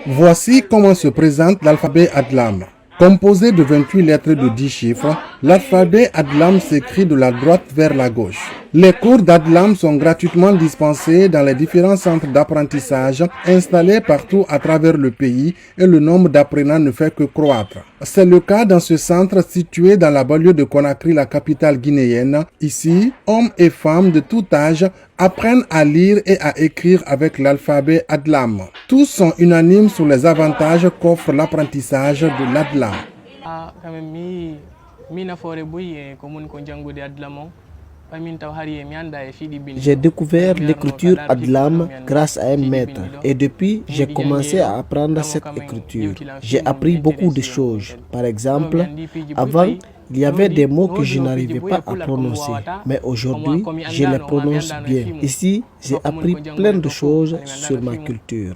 Voici comment se présente l'alphabet Adlam. Composé de 28 lettres de 10 chiffres, l'alphabet Adlam s'écrit de la droite vers la gauche. Les cours d'Adlam sont gratuitement dispensés dans les différents centres d'apprentissage installés partout à travers le pays et le nombre d'apprenants ne fait que croître. C'est le cas dans ce centre situé dans la banlieue de Conakry, la capitale guinéenne. Ici, hommes et femmes de tout âge apprennent à lire et à écrire avec l'alphabet Adlam. Tous sont unanimes sur les avantages qu'offre l'apprentissage de l'Adlam. J'ai découvert l'écriture Adlam grâce à un maître et depuis, j'ai commencé à apprendre cette écriture. J'ai appris beaucoup de choses. Par exemple, avant, il y avait des mots que je n'arrivais pas à prononcer, mais aujourd'hui, je les prononce bien. Ici, j'ai appris plein de choses sur ma culture.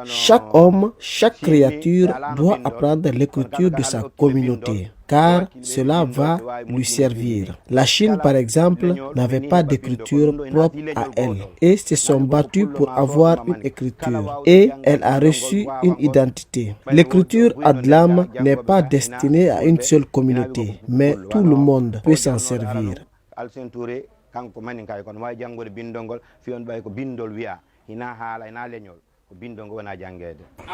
Chaque homme, chaque créature doit apprendre l'écriture de sa communauté, car cela va lui servir. La Chine, par exemple, n'avait pas d'écriture propre à elle et se sont battus pour avoir une écriture et elle a reçu une identité. L'écriture Adlam n'est pas destinée à une seule communauté, mais tout le monde peut s'en servir.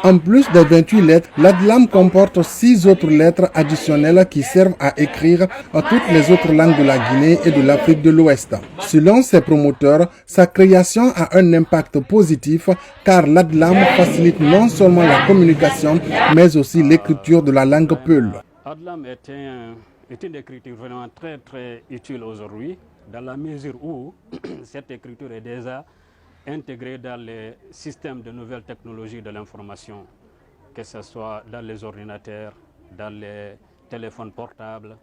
En plus des 28 lettres, l'Adlam comporte 6 autres lettres additionnelles qui servent à écrire à toutes les autres langues de la Guinée et de l'Afrique de l'Ouest. Selon ses promoteurs, sa création a un impact positif car l'Adlam facilite non seulement la communication, mais aussi l'écriture de la langue Peul. Adlam est une écriture vraiment très utile aujourd'hui, dans la mesure où cette écriture est déjà intégrée dans les systèmes de nouvelles technologies de l'information, que ce soit dans les ordinateurs, dans les téléphones portables,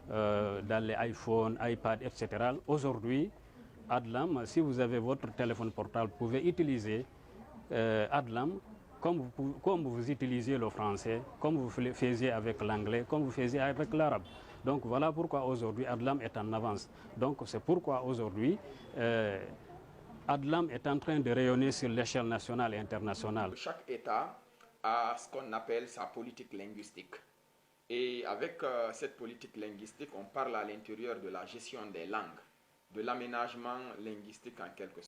dans les iPhones, iPads, etc. Aujourd'hui, Adlam, si vous avez votre téléphone portable, vous pouvez utiliser Adlam comme vous utilisez le français, comme vous faisiez avec l'anglais, comme vous faisiez avec l'arabe. Donc voilà pourquoi aujourd'hui Adlam est en avance. Donc c'est pourquoi aujourd'hui Adlam est en train de rayonner sur l'échelle nationale et internationale. Chaque État a ce qu'on appelle sa politique linguistique. Et avec cette politique linguistique, on parle à l'intérieur de la gestion des langues, de l'aménagement linguistique en quelque sorte.